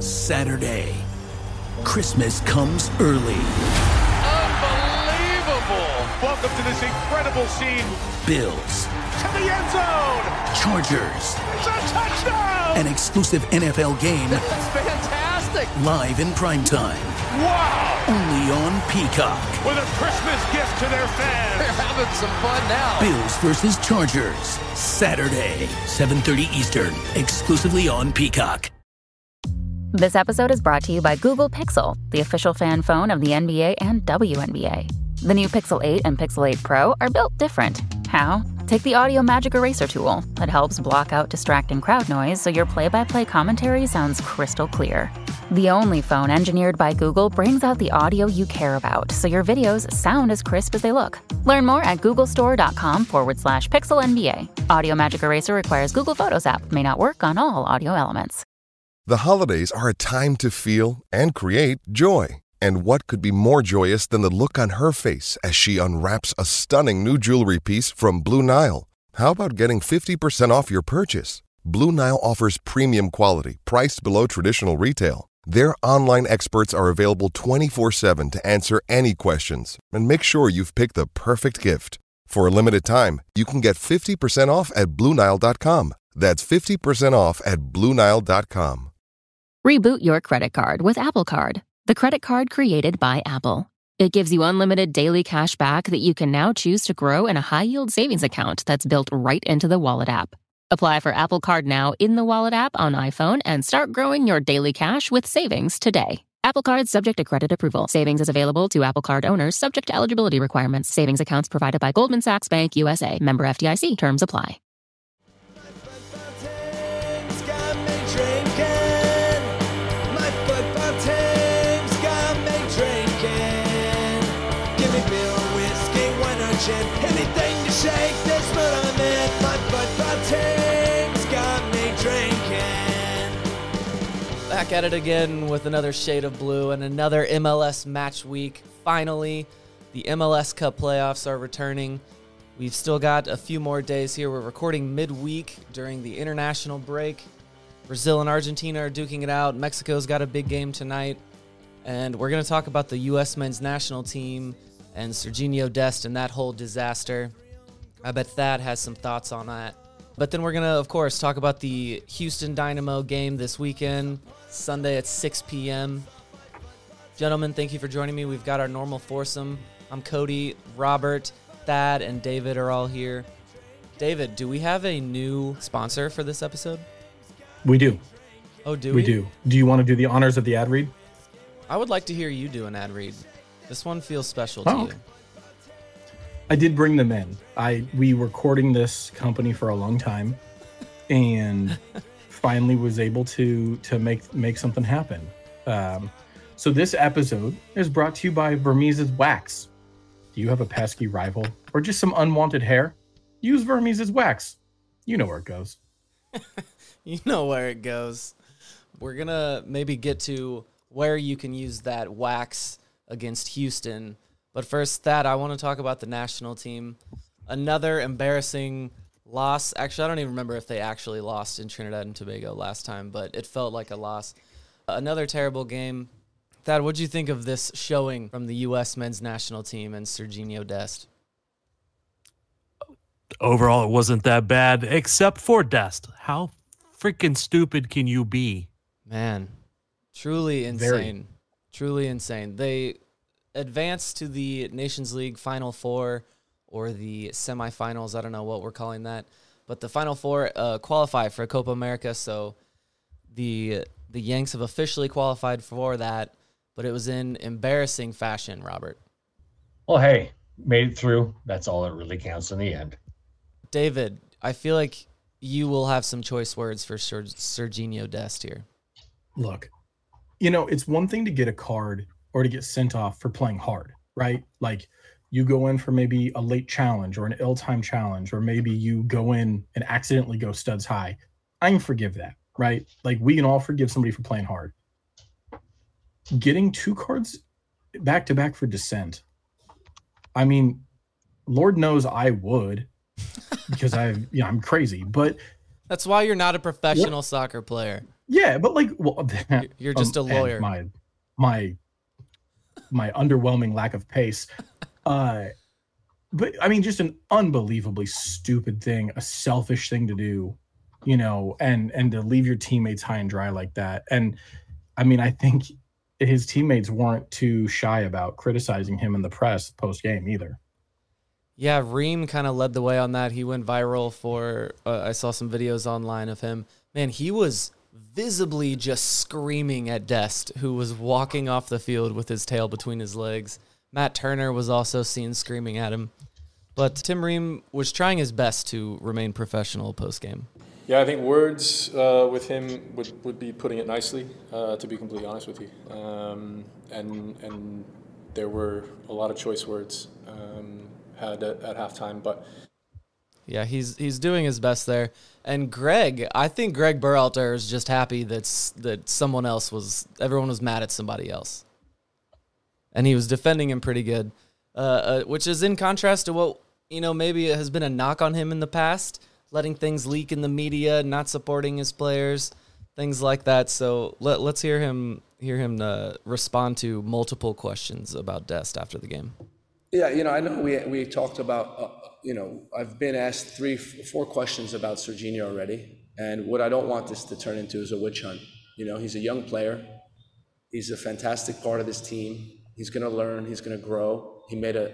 Saturday. Christmas comes early. Unbelievable! Welcome to this incredible scene. Bills. To the end zone! Chargers. It's a touchdown! An exclusive NFL game. That's fantastic! Live in primetime. Wow! Only on Peacock. With a Christmas gift to their fans. They're having some fun now. Bills versus Chargers. Saturday, 7:30 Eastern. Exclusively on Peacock. This episode is brought to you by Google Pixel, the official fan phone of the NBA and WNBA. The new Pixel 8 and Pixel 8 Pro are built different. How? Take the Audio Magic Eraser tool. It helps block out distracting crowd noise so your play-by-play commentary sounds crystal clear. The only phone engineered by Google brings out the audio you care about so your videos sound as crisp as they look. Learn more at googlestore.com/pixelnba. Audio Magic Eraser requires Google Photos app. May not work on all audio elements. The holidays are a time to feel and create joy. And what could be more joyous than the look on her face as she unwraps a stunning new jewelry piece from Blue Nile? How about getting 50% off your purchase? Blue Nile offers premium quality, priced below traditional retail. Their online experts are available 24/7 to answer any questions and make sure you've picked the perfect gift. For a limited time, you can get 50% off at BlueNile.com. That's 50% off at BlueNile.com. Reboot your credit card with Apple Card, the credit card created by Apple. It gives you unlimited daily cash back that you can now choose to grow in a high-yield savings account that's built right into the Wallet app. Apply for Apple Card now in the Wallet app on iPhone and start growing your daily cash with savings today. Apple Card subject to credit approval. Savings is available to Apple Card owners subject to eligibility requirements. Savings accounts provided by Goldman Sachs Bank USA. Member FDIC. Terms apply. Anything to shake this mood I'm in. My football team's got me drinking. Back at it again with another shade of blue and another MLS match week. Finally, the MLS Cup playoffs are returning. We've still got a few more days here. We're recording midweek during the international break. Brazil and Argentina are duking it out. Mexico's got a big game tonight. And we're going to talk about the U.S. men's national team and Sergino Dest and that whole disaster. I bet Thad has some thoughts on that. But then we're going to, of course, talk about the Houston Dynamo game this weekend, Sunday at 6 p.m. Gentlemen, thank you for joining me. We've got our normal foursome. I'm Cody, Robert, Thad, and David are all here. David, do we have a new sponsor for this episode? We do. Oh, do we? We do. Do you want to do the honors of the ad read? I would like to hear you do an ad read. This one feels special to you. I did bring them in. We were courting this company for a long time, and finally was able to make something happen. So this episode is brought to you by Vermeese's Wax. Do you have a pesky rival or just some unwanted hair? Use Vermeese's Wax. You know where it goes. You know where it goes. We're gonna maybe get to where you can use that wax against Houston. But first, Thad, I want to talk about the national team. Another embarrassing loss. Actually, I don't even remember if they actually lost in Trinidad and Tobago last time, but it felt like a loss. Another terrible game. Thad, what'd you think of this showing from the U.S. men's national team and Sergino Dest? Overall, it wasn't that bad, except for Dest. How freaking stupid can you be? Man, truly insane. Very. Truly insane. They advanced to the Nations League Final Four or the semifinals. I don't know what we're calling that. But the Final Four qualify for Copa America, so the Yanks have officially qualified for that, but it was in embarrassing fashion, Robert. Well, hey, made it through. That's all that really counts in the end. David, I feel like you will have some choice words for Sergino Dest here. Look, it's one thing to get a card or to get sent off for playing hard, right? Like you go in for maybe a late challenge or an ill-timed challenge, or maybe you go in and accidentally go studs high. I can forgive that, right? Like we can all forgive somebody for playing hard. Getting 2 cards back-to-back for dissent. I mean, Lord knows I would because I'm crazy, but that's why you're not a professional soccer player. Yeah, but like, well, You're just a lawyer. And my underwhelming lack of pace. But I mean, just an unbelievably stupid thing, a selfish thing to do, you know, and to leave your teammates high and dry like that. And I mean, I think his teammates weren't too shy about criticizing him in the press post game either. Yeah, Reem kind of led the way on that. He went viral for, I saw some videos online of him. Man, he was visibly just screaming at Dest, who was walking off the field with his tail between his legs. Matt Turner was also seen screaming at him. But Tim Ream was trying his best to remain professional post-game. Yeah, I think words with him would be putting it nicely, to be completely honest with you. And there were a lot of choice words had at halftime, but yeah, he's doing his best there. And I think Gregg Berhalter is just happy that someone else everyone was mad at somebody else. And he was defending him pretty good, which is in contrast to what, you know, maybe it has been a knock on him in the past, letting things leak in the media, not supporting his players, things like that. So let's hear him respond to multiple questions about Dest after the game. Yeah, you know, I know we talked about, you know, I've been asked 3-4 questions about Sergino already, and what I don't want this to turn into is a witch hunt. You know, he's a young player. He's a fantastic part of this team. He's going to learn. He's going to grow. He made a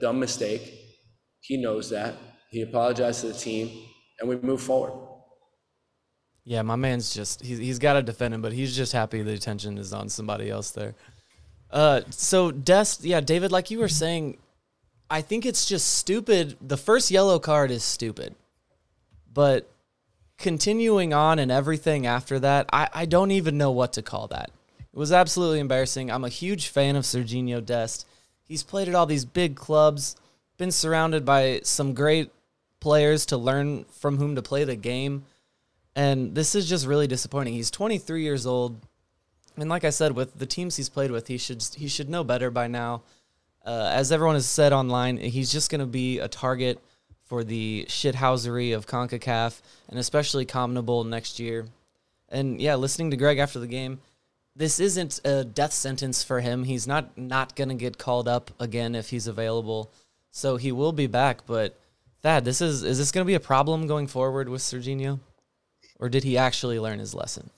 dumb mistake. He knows that. He apologized to the team, and we move forward. Yeah, my man's just, he's got to defend him, but he's just happy the attention is on somebody else there. So Dest, yeah, David, like you were saying, I think it's just stupid. The first yellow card is stupid, but continuing on and everything after that, I don't even know what to call that. It was absolutely embarrassing. I'm a huge fan of Sergino Dest. He's played at all these big clubs, been surrounded by some great players to learn from whom to play the game. And this is just really disappointing. He's 23 years old. And like I said, with the teams he's played with, he should know better by now. As everyone has said online, he's just going to be a target for the shithousery of CONCACAF, and especially CONMEBOL next year. And yeah, listening to Gregg after the game, this isn't a death sentence for him. He's not going to get called up again if he's available. So he will be back. But Thad, is this going to be a problem going forward with Sergino? Or did he actually learn his lesson?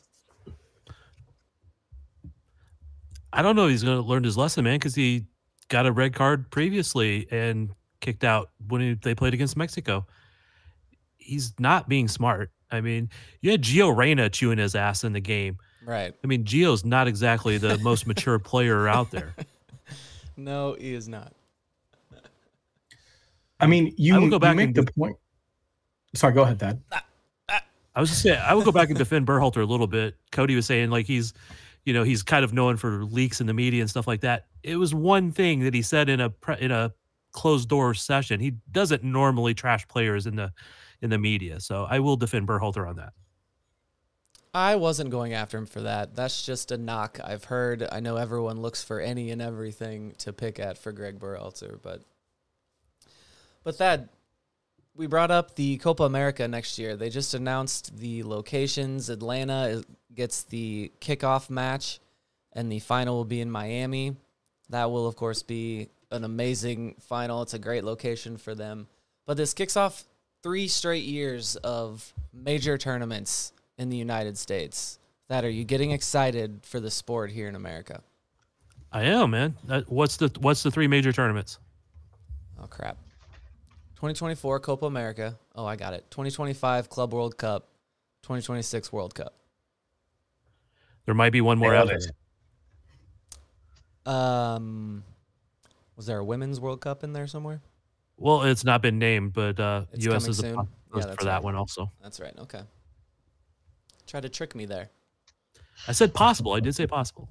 I don't know if he's going to learn his lesson, man, because he got a red card previously and kicked out when they played against Mexico. He's not being smart. I mean, you had Gio Reyna chewing his ass in the game. Right. I mean, Gio's not exactly the most mature player out there. No, he is not. I mean, you make the point. Sorry, go ahead, Thad. I was just saying, I would go back and defend Berhalter a little bit. Cody was saying, like, he's kind of known for leaks in the media and stuff like that. It was one thing that he said in a closed door session. He doesn't normally trash players in the media. So I will defend Berhalter on that. I wasn't going after him for that. That's just a knock I've heard. I know everyone looks for any and everything to pick at for Gregg Berhalter, but Thad, we brought up the Copa America next year. They just announced the locations. Atlanta gets the kickoff match, and the final will be in Miami. That will, of course, be an amazing final. It's a great location for them. But this kicks off 3 straight years of major tournaments in the United States. Thad, are you getting excited for the sport here in America? I am, man. What's the 3 major tournaments? Oh, crap. 2024 Copa America. Oh, I got it. 2025 Club World Cup. 2026 World Cup. There might be one more after. Was there a Women's World Cup in there somewhere? Well, it's not been named, but U.S. is soon. for that one also. That's right. Okay. Tried to trick me there. I said possible. I did say possible.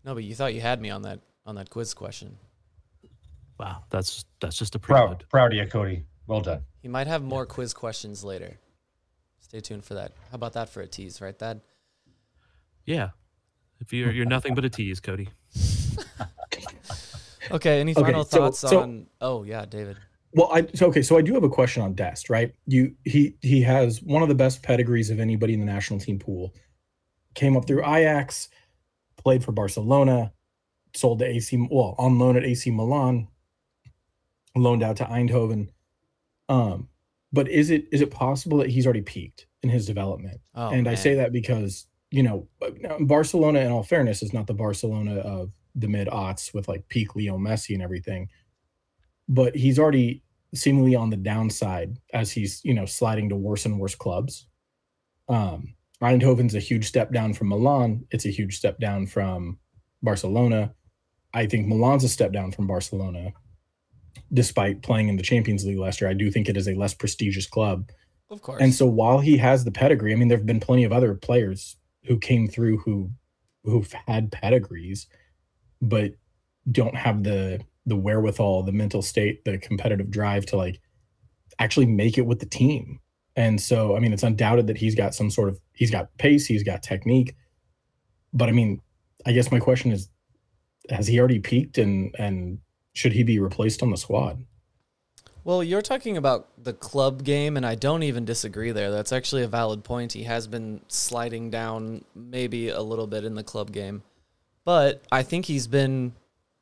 No, but you thought you had me on that quiz question. Wow, that's just a prelude. Proud of you, Cody. Well done. He might have more quiz questions later. Stay tuned for that. How about that for a tease, right, Thad? Yeah. If you're nothing but a tease, Cody. Okay, any final thoughts on... Oh, yeah, David. Well, so I do have a question on Dest, right? He has one of the best pedigrees of anybody in the national team pool. Came up through Ajax, played for Barcelona, sold to on loan at AC Milan, loaned out to Eindhoven. But is it possible that he's already peaked in his development? And I say that because, Barcelona, in all fairness, is not the Barcelona of the mid-aughts with like peak Leo Messi and everything. But he's already seemingly on the downside as he's, sliding to worse and worse clubs. Eindhoven's a huge step down from Milan. It's a huge step down from Barcelona. I think Milan's a step down from Barcelona. Despite playing in the Champions League last year, I do think it is a less prestigious club. Of course. And so while he has the pedigree, I mean, there have been plenty of other players who came through who've had pedigrees, but don't have the wherewithal, the mental state, the competitive drive to like actually make it with the team. And so, I mean, it's undoubted that he's got he's got pace, he's got technique. But I mean, I guess my question is, has he already peaked and should he be replaced on the squad? Well, you're talking about the club game, and I don't even disagree there. That's actually a valid point. He has been sliding down maybe a little bit in the club game. But I think he's been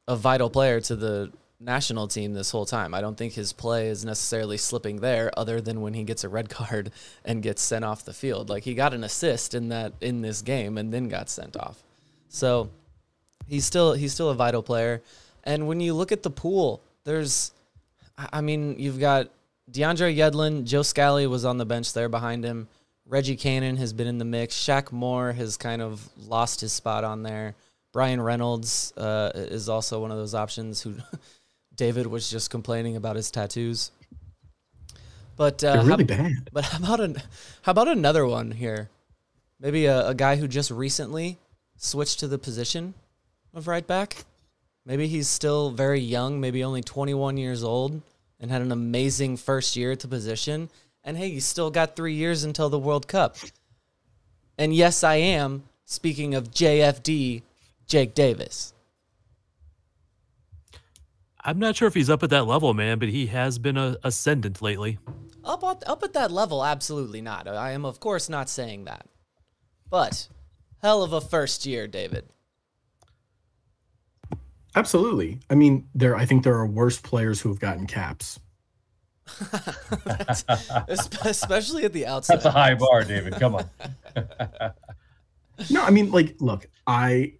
a vital player to the national team this whole time. I don't think his play is necessarily slipping there other than when he gets a red card and gets sent off the field. Like, he got an assist in this game and then got sent off. So he's still a vital player. And when you look at the pool, you've got DeAndre Yedlin, Joe Scally was on the bench there behind him. Reggie Cannon has been in the mix. Shaq Moore has kind of lost his spot on there. Brian Reynolds is also one of those options who David was just complaining about his tattoos. But they're really bad. But how about another one here? Maybe a guy who just recently switched to the position of right back. Maybe he's still very young, maybe only 21 years old, and had an amazing first year at the position. And hey, you still got 3 years until the World Cup. And yes, I am speaking of JFD, Jake Davis. I'm not sure if he's up at that level, man, but he has been ascendant lately. Up at that level, absolutely not. I am, of course, not saying that. But hell of a first year, David. Absolutely. I mean, I think there are worse players who have gotten caps. Especially at the outset. That's a high bar, David. Come on. No, I mean, like, look, I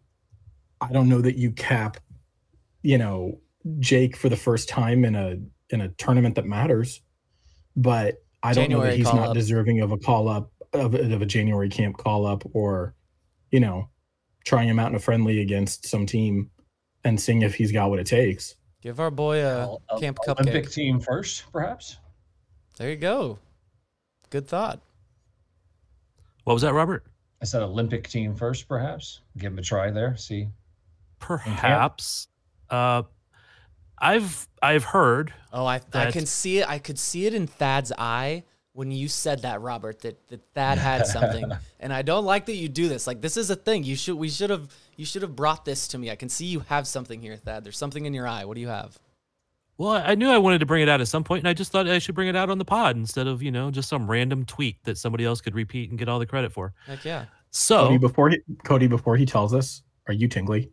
don't know that you cap, Jake for the first time in a tournament that matters, but I don't know that he's not deserving of a call up of a January camp call up, or, trying him out in a friendly against some team and seeing if he's got what it takes. Give our boy a camp cupcake. Olympic team first, perhaps. There you go. Good thought. What was that, Robert? I said Olympic team first, perhaps. Give him a try there. See. Perhaps. I've heard. Oh, I can see it. I could see it in Thad's eye when you said that, Robert, that Thad had something. And I don't like that you do this. Like, this is a thing. You should have brought this to me. I can see you have something here, Thad. There's something in your eye. What do you have? Well, I knew I wanted to bring it out at some point, and I just thought I should bring it out on the pod instead of, just some random tweet that somebody else could repeat and get all the credit for. Heck yeah. So Cody, before he tells us, are you tingly?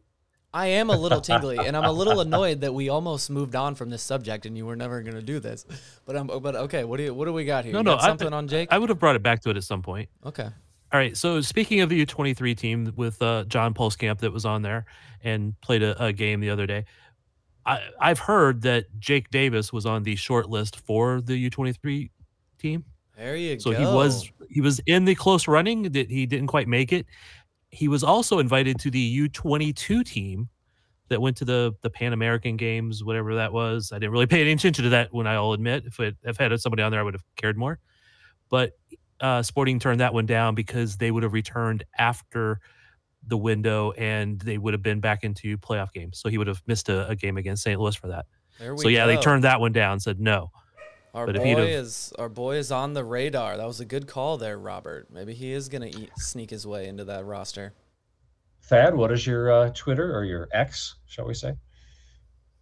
I am a little tingly, and I'm a little annoyed that we almost moved on from this subject, and you were never going to do this. But okay. What do we got here? No, you got something on Jake? I would have brought it back to it at some point. Okay. All right. So speaking of the U23 team with John Pulskamp that was on there and played a game the other day, I've heard that Jake Davis was on the short list for the U23 team. There you go. So he was in the close running. That he didn't quite make it. He was also invited to the U22 team that went to the Pan American Games, whatever that was. I didn't really pay any attention to that one, I'll admit. If I had somebody on there, I would have cared more. But Sporting turned that one down because they would have returned after the window and they would have been back into playoff games. So he would have missed a game against St. Louis for that. They turned that one down, said no. Our boy is on the radar. That was a good call there, Robert. Maybe he is going to sneak his way into that roster. Thad, what is your Twitter or your X, shall we say?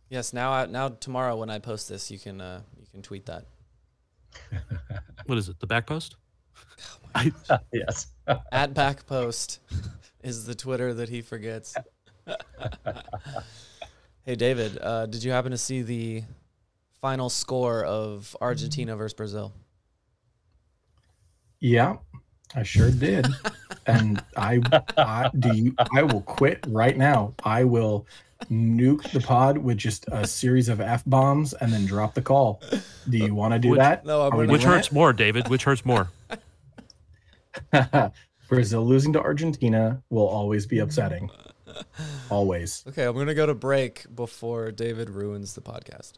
Yes, now tomorrow when I post this, you can can tweet that. What is it? The back post? Yes. At back post is the Twitter that he forgets. Hey, David, did you happen to see the final score of Argentina versus Brazil? Yeah, I sure did. And I will quit right now. I will nuke the pod with just a series of F-bombs and then drop the call. Do you want to do that? No, which hurts more, David? Which hurts more? Brazil losing to Argentina will always be upsetting. Always. Okay, I'm going to go to break before David ruins the podcast.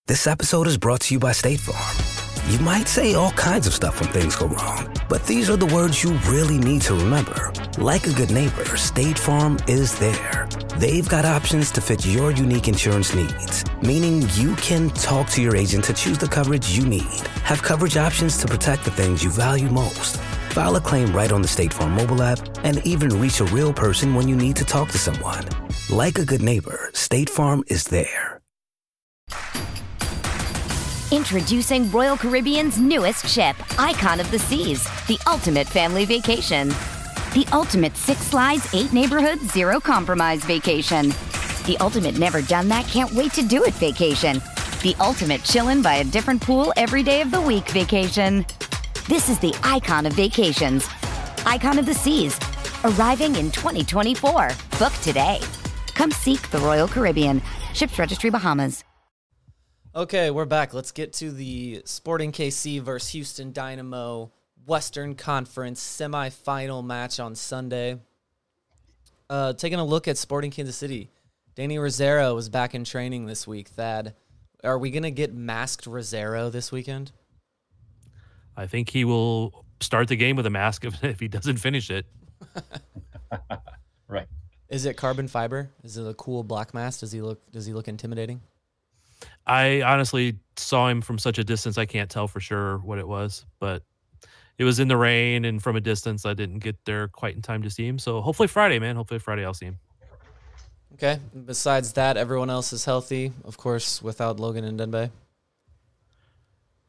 This episode is brought to you by State Farm. You might say all kinds of stuff when things go wrong, but these are the words you really need to remember. Like a good neighbor, State Farm is there. They've got options to fit your unique insurance needs, meaning you can talk to your agent to choose the coverage you need, have coverage options to protect the things you value most, file a claim right on the State Farm mobile app, and even reach a real person when you need to talk to someone. Like a good neighbor, State Farm is there. Introducing Royal Caribbean's newest ship, Icon of the Seas, the ultimate family vacation. The ultimate 6 slides, 8 neighborhoods, 0 compromise vacation. The ultimate never done that, can't wait to do it vacation. The ultimate chillin' by a different pool every day of the week vacation. This is the Icon of vacations. Icon of the Seas, arriving in 2024. Book today. Come seek the Royal Caribbean. Ships Registry, Bahamas. Okay, we're back. Let's get to the Sporting KC versus Houston Dynamo Western Conference semifinal match on Sunday. Taking a look at Sporting Kansas City. Danny Rosero was back in training this week. Thad, are we going to get masked Rosero this weekend? I think he will start the game with a mask if he doesn't finish it. Right. Is it carbon fiber? Is it a cool black mask? Does he look intimidating? I honestly saw him from such a distance, I can't tell for sure what it was, but it was in the rain, and from a distance, I didn't get there quite in time to see him. So hopefully Friday, man. Hopefully Friday I'll see him. Okay. Besides that, everyone else is healthy, of course, without Logan and Denbei.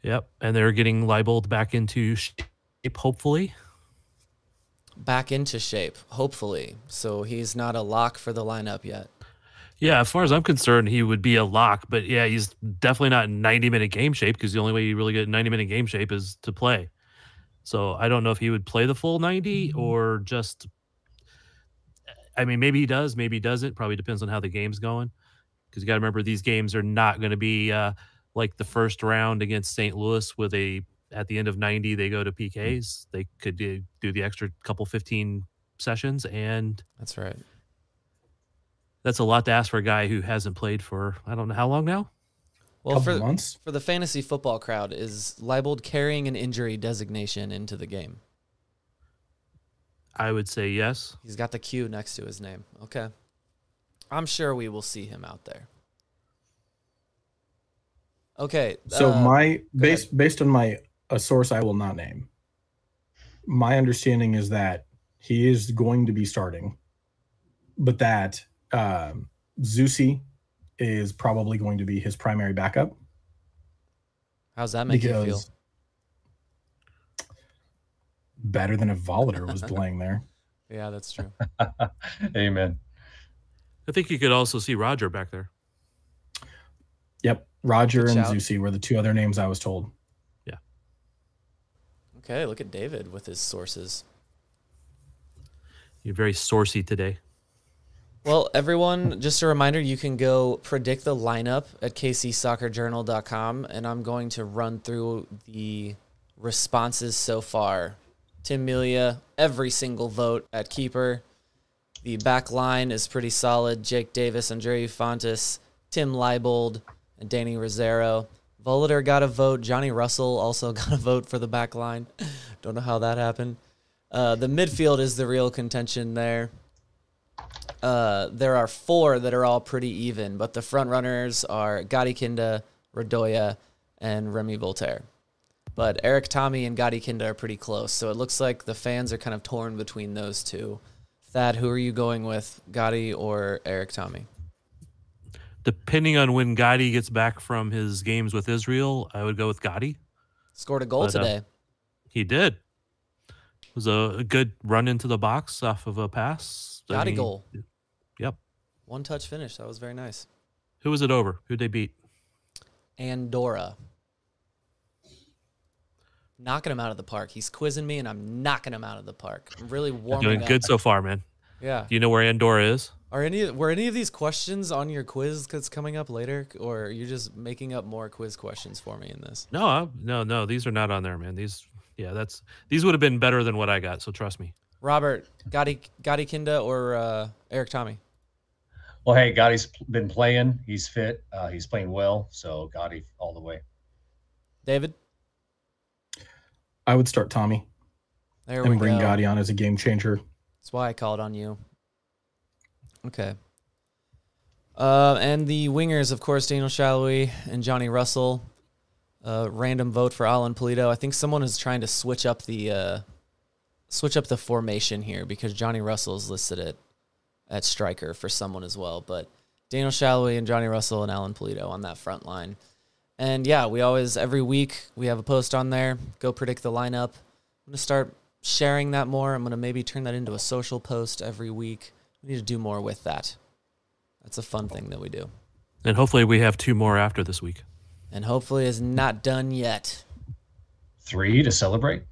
Yep, and they're getting Leibold back into shape, hopefully. Back into shape, hopefully. So he's not a lock for the lineup yet. Yeah, as far as I'm concerned, he would be a lock, but yeah, he's definitely not in 90-minute game shape because the only way you really get 90-minute game shape is to play. So I don't know if he would play the full 90 or just, I mean, maybe he does, maybe he doesn't. Probably depends on how the game's going because you got to remember these games are not going to be like the first round against St. Louis with at the end of 90, they go to PKs. They could do the extra couple 15 sessions, and that's right. That's a lot to ask for a guy who hasn't played for, I don't know how long now. Well, for the fantasy football crowd, is Leibold carrying an injury designation into the game? I would say yes. He's got the Q next to his name. Okay. I'm sure we will see him out there. Okay. So based on a source I will not name, my understanding is that he is going to be starting, but that Zusi is probably going to be his primary backup. How's that make you feel? Better than if Voliter was playing there. Yeah, that's true. Amen. I think you could also see Roger back there. Yep. Roger Good and shout. Zusi were the two other names I was told. Yeah. Okay, look at David with his sources. You're very sourcey today. Well, everyone, just a reminder, you can go predict the lineup at kcsoccerjournal.com, and I'm going to run through the responses so far. Tim Melia, every single vote at keeper. The back line is pretty solid. Jake Davis, Andreu Fontes, Tim Leibold, and Danny Rosero. Voliter got a vote. Johnny Russell also got a vote for the back line. Don't know how that happened. The midfield is the real contention there. There are 4 that are all pretty even, but the front runners are Gadi Kinda, Radoya, and Remy Voltaire. But Erik, Thommy, and Gadi Kinda are pretty close, so it looks like the fans are kind of torn between those two. Thad, who are you going with, Gadi or Erik, Thommy? Depending on when Gadi gets back from his games with Israel, I would go with Gadi. Scored a goal today. He did. It was a good run into the box off of a pass. Gadi goal. Yep. One-touch finish. That was very nice. Who was it over? Who'd they beat? Andorra. Knocking him out of the park. He's quizzing me, and I'm knocking him out of the park. I'm really warming Doing up. good so far, man. Yeah. Do you know where Andorra is? Were any of these questions on your quiz that's coming up later, or are you just making up more quiz questions for me in this? No. These are not on there, man. These would have been better than what I got. So trust me. Robert, Gadi Kinda or Erik Thommy? Well, hey, Gadi's been playing. He's fit. He's playing well. So Gadi all the way. David? I would start Thommy. There we and bring go. Gadi on as a game changer. That's why I called on you. Okay. And the wingers, of course, Daniel Shalhoub and Johnny Russell. Random vote for Alan Polito. I think someone is trying to switch up the formation here because Johnny Russell is listed at striker for someone as well. But Daniel Shalhoub and Johnny Russell and Alan Polito on that front line. And yeah, every week we have a post on there. Go predict the lineup. I'm going to start sharing that more. I'm going to maybe turn that into a social post every week. We need to do more with that. That's a fun thing that we do. And hopefully we have 2 more after this week. And hopefully it's not done yet. 3 to celebrate.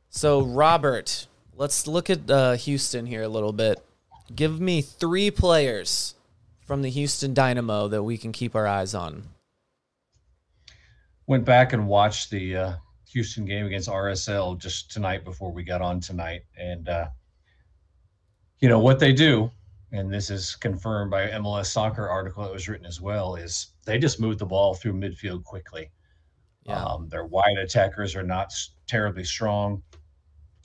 So, Robert, let's look at Houston here a little bit. Give me 3 players from the Houston Dynamo that we can keep our eyes on. Went back and watched the Houston game against RSL just tonight before we got on tonight. And, what they do, and this is confirmed by an MLS Soccer article that was written as well, is they just move the ball through midfield quickly. Yeah. Their wide attackers are not terribly strong,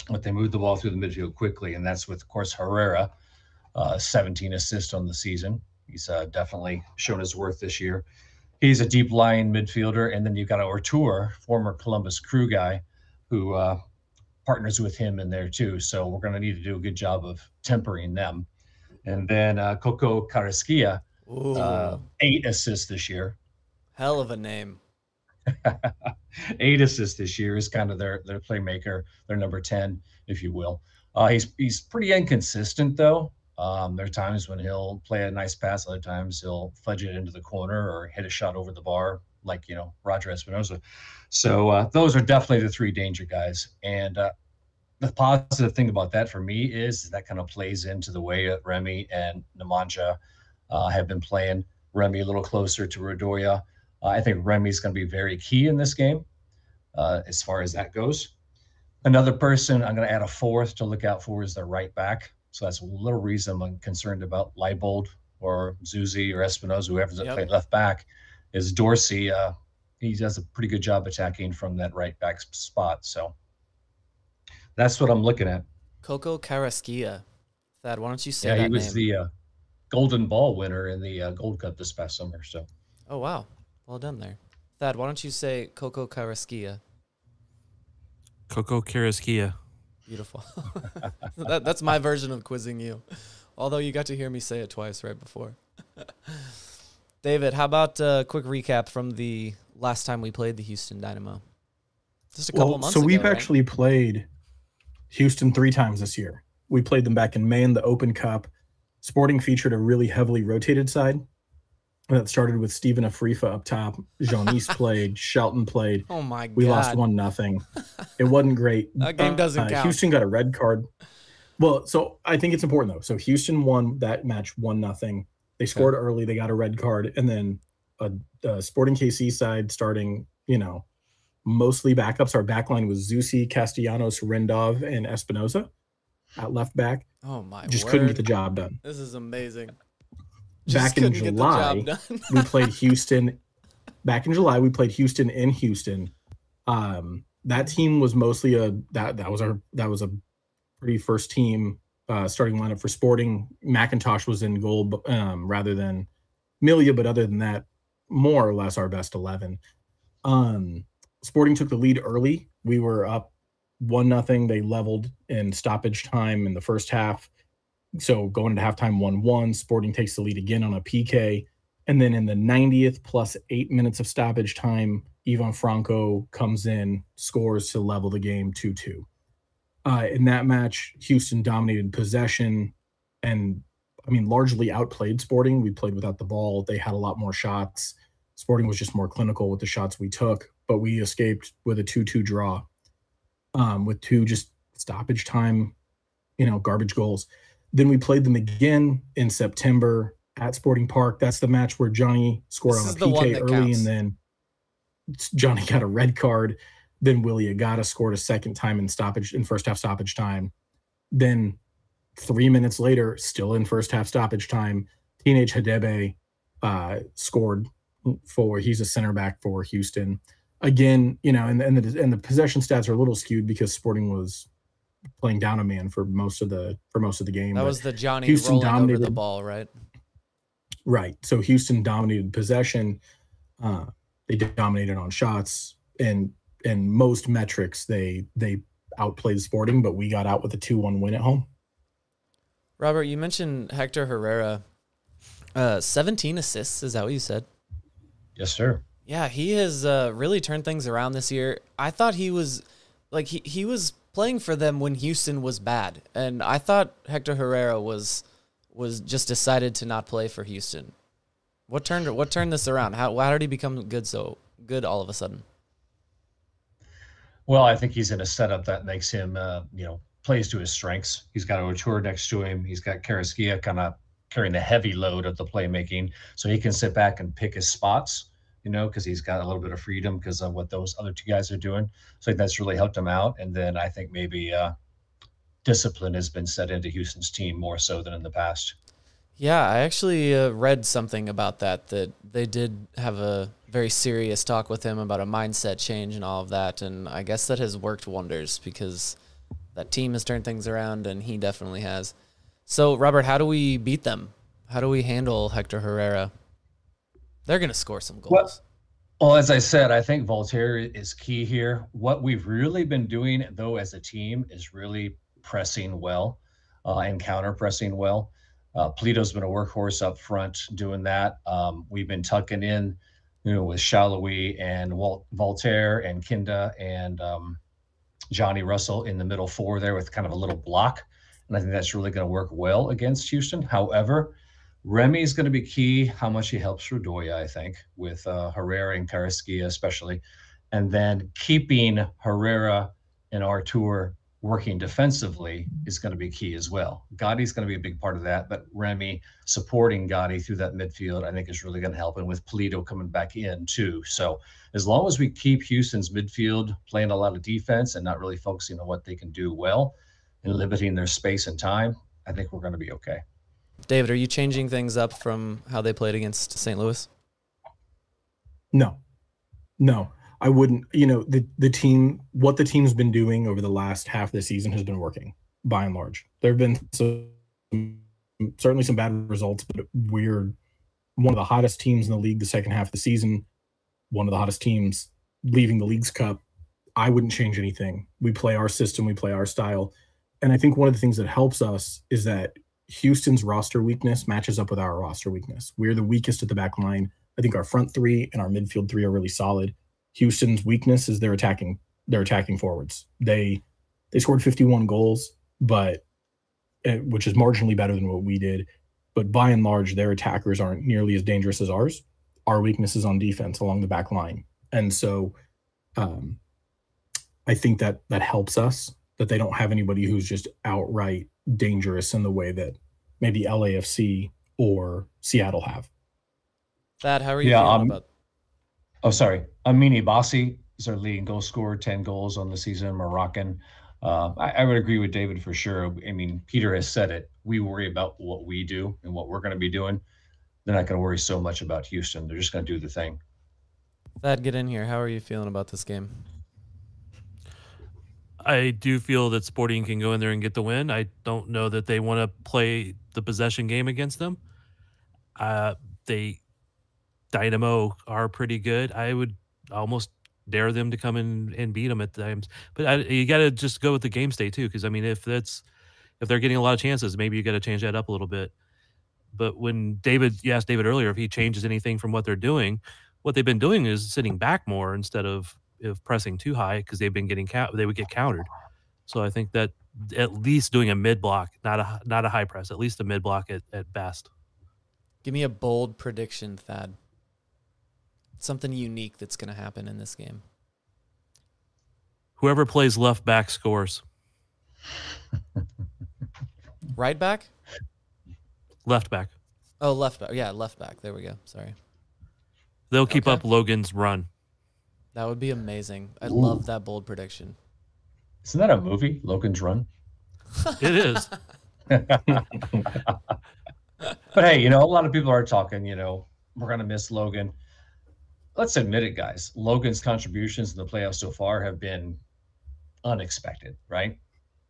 but they move the ball through the midfield quickly. And that's with, of course, Herrera, 17 assists on the season. He's definitely shown his worth this year. He's a deep lying midfielder. And then you've got Ortur, former Columbus Crew guy, who partners with him in there too. So we're going to need to do a good job of tempering them. And then Coco Carrasquilla, 8 assists this year. Hell of a name. 8 assists this year is kind of their playmaker, their number 10, if you will. He's pretty inconsistent though. There are times when he'll play a nice pass, other times he'll fudge it into the corner or hit a shot over the bar, like Roger Espinoza. So those are definitely the 3 danger guys. And the positive thing about that for me is that kind of plays into the way that Remy and Nemanja have been playing. Remy a little closer to Rodoya. I think Remy's going to be very key in this game as far as that goes. Another person I'm going to add a 4th to look out for is the right back. So that's a little reason I'm concerned about Leibold or Zuzi or Espinoza, whoever's playing left back, is Dorsey. He does a pretty good job attacking from that right back spot. So that's what I'm looking at. Coco Carrasquilla. Thad, why don't you say that name? Yeah, he was the Golden Ball winner in the Gold Cup this past summer. So. Oh, wow. Well done there. Thad, why don't you say Coco Carrasquilla? Coco Carrasquilla. Beautiful. That's my version of quizzing you. Although you got to hear me say it twice right before. David, how about a quick recap from the last time we played the Houston Dynamo? Just a couple months ago. So we've right? actually played Houston 3 times this year. We played them back in May in the Open Cup. Sporting featured a really heavily rotated side. That started with Steven Afrifa up top. Jean-Yves played. Shelton played. Oh, my God. We lost 1-0. It wasn't great. That game doesn't count. Houston got a red card. Well, so I think it's important, though. So Houston won that match 1-0. They scored early. They got a red card. And then a Sporting KC side starting, mostly backups. Our back line was Zusi, Castellanos, Rendov, and Espinoza at left back. Oh, my Just word. couldn't get the job done. This is amazing. Back in July, we played Houston. Back in July, we played Houston in Houston. That team was mostly that was a pretty first team starting lineup for Sporting. McIntosh was in goal rather than Milia, but other than that, more or less our best 11. Sporting took the lead early. We were up 1-0. They leveled in stoppage time in the first half. So going into halftime 1-1, Sporting takes the lead again on a PK. And then in the 90th plus 8 minutes of stoppage time, Ivan Franco comes in, scores to level the game 2-2. In that match, Houston dominated possession and, I mean, largely outplayed Sporting. We played without the ball. They had a lot more shots. Sporting was just more clinical with the shots we took, but we escaped with a 2-2 draw with 2 just stoppage time, garbage goals. Then we played them again in September at Sporting Park. That's the match where Johnny scored on a PK early, counts. And then Johnny got a red card. Then Willie Agata scored a second time in first half stoppage time. Then 3 minutes later, still in first half stoppage time, Teenage Hadebe scored he's a center back for Houston. Again, and the possession stats are a little skewed because Sporting was playing down a man for most of the game. That was the Johnny Houston rolling over the ball, right? Right. So Houston dominated possession. They dominated on shots, and most metrics they outplayed Sporting, but we got out with a 2-1 win at home. Robert, you mentioned Hector Herrera. 17 assists, is that what you said? Yes, sir. Yeah, he has really turned things around this year. I thought he was he was playing for them when Houston was bad, and I thought Hector Herrera was just decided to not play for Houston. What turned this around? How did he become so good all of a sudden? Well, I think he's in a setup that makes him plays to his strengths. He's got Ochoa next to him. He's got Carrasquilla kind of carrying the heavy load of the playmaking, so he can sit back and pick his spots, because he's got a little bit of freedom because of what those other 2 guys are doing. So I think that's really helped him out. And then I think maybe discipline has been set into Houston's team more so than in the past. Yeah, I actually read something about that they did have a very serious talk with him about a mindset change and all of that, and I guess that has worked wonders because that team has turned things around, and he definitely has. So, Robert, how do we beat them? How do we handle Hector Herrera? They're going to score some goals. Well, as I said, I think Voltaire is key here. What we've really been doing, though, as a team is really pressing well and counter-pressing well. Polito's been a workhorse up front doing that. We've been tucking in, with Shalawi and Voltaire and Kinda and Johnny Russell in the middle 4 there with kind of a little block. And I think that's really going to work well against Houston. However, Remy is going to be key, how much he helps Rudoya, I think, with Herrera and Carrasquilla especially. And then keeping Herrera and Artur working defensively is going to be key as well. Gadi's going to be a big part of that, but Remy supporting Gadi through that midfield, I think, is really going to help. And with Polito coming back in too. So as long as we keep Houston's midfield playing a lot of defense and not really focusing on what they can do well and limiting their space and time, I think we're going to be okay. David, are you changing things up from how they played against St. Louis? No, I wouldn't. The team, what the team's been doing over the last half of the season has been working by and large. There have been certainly some bad results, but we're one of the hottest teams in the league the second half of the season, one of the hottest teams leaving the Leagues Cup. I wouldn't change anything. We play our system, we play our style. And I think one of the things that helps us is that Houston's roster weakness matches up with our roster weakness. We're the weakest at the back line. I think our front 3 and our midfield 3 are really solid. Houston's weakness is their attacking forwards. They scored 51 goals, but which is marginally better than what we did. But by and large, their attackers aren't nearly as dangerous as ours. Our weakness is on defense along the back line. And so I think that helps us, that they don't have anybody who's just outright dangerous in the way that maybe LAFC or Seattle have. Thad, how are you feeling about? Oh, sorry. Amini Bassi is our leading goal scorer, 10 goals on the season, Moroccan. I would agree with David for sure. I mean, Peter has said it. We worry about what we do and what we're going to be doing. They're not going to worry so much about Houston. They're just going to do the thing. Thad, get in here. How are you feeling about this game? I do feel that Sporting can go in there and get the win. I don't know that they want to play the possession game against them. Dynamo are pretty good. I would almost dare them to come in and beat them at times. But you got to just go with the game state too, because I mean, if if they're getting a lot of chances, maybe you got to change that up a little bit. But when you asked David earlier if he changes anything from what they're doing, what they've been doing is sitting back more instead of pressing too high, because they've been they would get countered. So I think that at least doing a mid block, not a high press, at least a mid block at best. Give me a bold prediction, Thad. Something unique that's going to happen in this game. Whoever plays left back scores. Right back? Left back. Oh, left back. Yeah, left back. There we go. Sorry. They'll keep up Logan's run. That would be amazing. I'd love that bold prediction. Isn't that a movie, Logan's Run? It is. But hey, a lot of people are talking, we're going to miss Logan. Let's admit it, guys. Logan's contributions in the playoffs so far have been unexpected, right?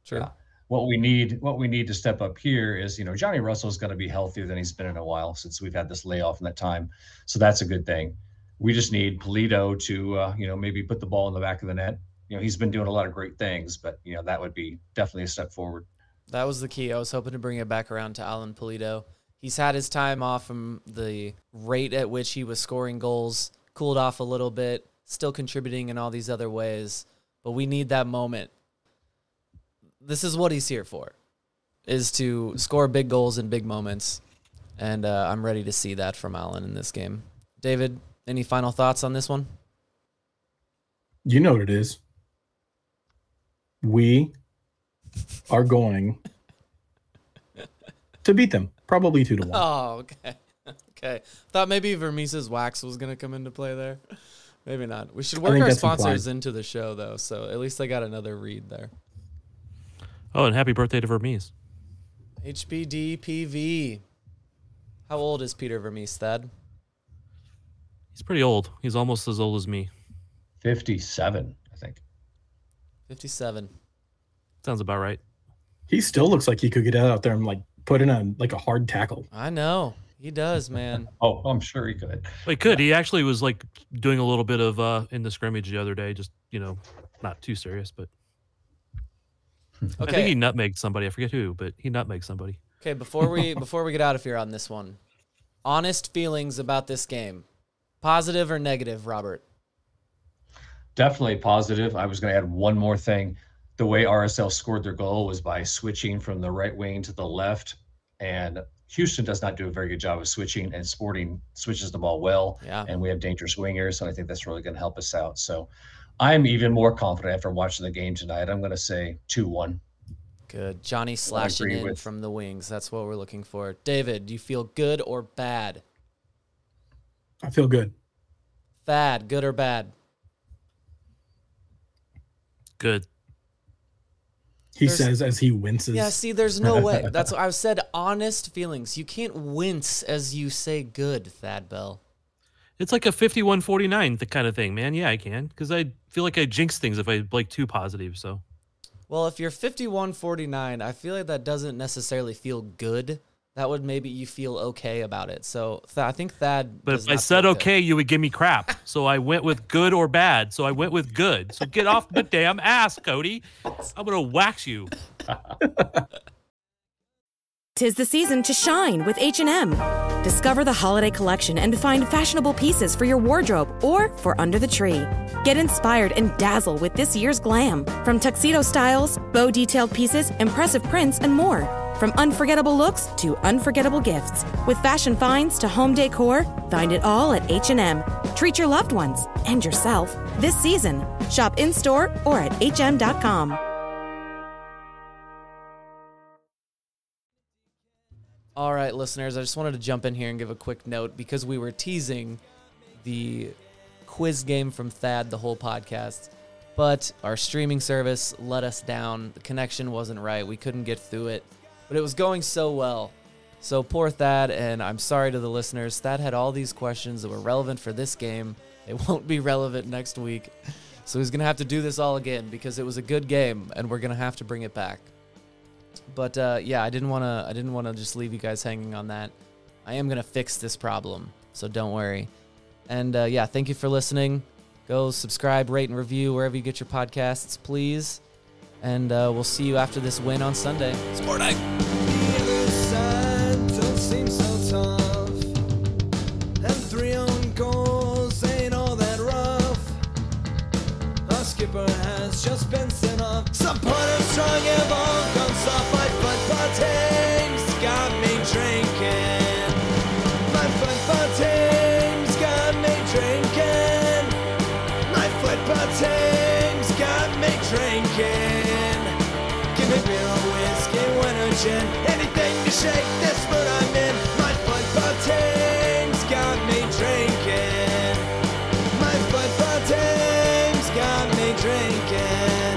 Sure. What we need to step up here is, Johnny Russell is going to be healthier than he's been in a while since we've had this layoff in that time. So that's a good thing. We just need Polito to, maybe put the ball in the back of the net. He's been doing a lot of great things, but, that would be definitely a step forward. That was the key. I was hoping to bring it back around to Alan Polito. He's had his time off from the rate at which he was scoring goals, cooled off a little bit, still contributing in all these other ways. But we need that moment. This is what he's here for, is to score big goals in big moments. And I'm ready to see that from Alan in this game. David, any final thoughts on this one? You know what it is. We are going to beat them, probably 2-1. Oh, okay. Okay. Thought maybe Vermees's wax was going to come into play there. Maybe not. We should work our sponsors into the show, though, so at least I got another read there. Oh, and happy birthday to Vermees. HBDPV. How old is Peter Vermees, Thad? He's pretty old. He's almost as old as me. 57, I think. 57. Sounds about right. He still looks like he could get out there and put in a hard tackle. I know. He does, man. Oh, I'm sure he could. He could. He actually was doing a little bit of in the scrimmage the other day, just, not too serious, but okay. I think he nutmegged somebody. I forget who, but he nutmegged somebody. Okay, before we get out of here on this one, honest feelings about this game. Positive or negative, Robert? Definitely positive. I was going to add one more thing. The way RSL scored their goal was by switching from the right wing to the left, and Houston does not do a very good job of switching, and Sporting switches the ball well. Yeah. And we have dangerous wingers, so I think that's really going to help us out. So I'm even more confident after watching the game tonight. I'm going to say 2-1. Good. Johnny slashing in from the wings. That's what we're looking for. David, do you feel good or bad? I feel good. Thad, good or bad? Good. He says as he winces. Yeah, see, there's no way. That's what I said, honest feelings. You can't wince as you say good, Thad Bell. It's like a 51-49 the kind of thing, man. Yeah, I can, because I feel like I jinx things if I too positive. So, well, if you're 51-49, I feel like that doesn't necessarily feel good. That would maybe you feel okay about it. So I think Thad. But if I said okay, you would give me crap. So I went with good or bad. So I went with good. So get off the damn ass, Cody. I'm gonna wax you. 'Tis the season to shine with H&M. Discover the holiday collection and find fashionable pieces for your wardrobe or for under the tree. Get inspired and dazzle with this year's glam. From tuxedo styles, bow detailed pieces, impressive prints, and more. From unforgettable looks to unforgettable gifts. With fashion finds to home decor, find it all at H&M. Treat your loved ones and yourself this season. Shop in-store or at hm.com. All right, listeners, I just wanted to jump in here and give a quick note because we were teasing the quiz game from Thad the whole podcast, but our streaming service let us down. The connection wasn't right. We couldn't get through it, but it was going so well. So poor Thad, and I'm sorry to the listeners. Thad had all these questions that were relevant for this game. They won't be relevant next week. So he's going to have to do this all again because it was a good game, and we're going to have to bring it back. But yeah, I didn't want to just leave you guys hanging on that. I am gonna fix this problem, so don't worry. And yeah, thank you for listening. Go subscribe, rate, and review wherever you get your podcasts, please. And we'll see you after this win on Sunday. Sport Night. The other side don't seem so tough, and 3 own goals ain't all that rough. Our skipper has just been sent off. Supporters strong and all gone soft. My football team's got me drinking. My football team's got me drinking. My football team's got me drinking. Give me beer or whiskey, wine or gin, anything to shake this mood I'm in. My football team's got me drinking. My football team's got me drinking.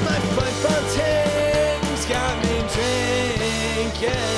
My football team's got me drinking.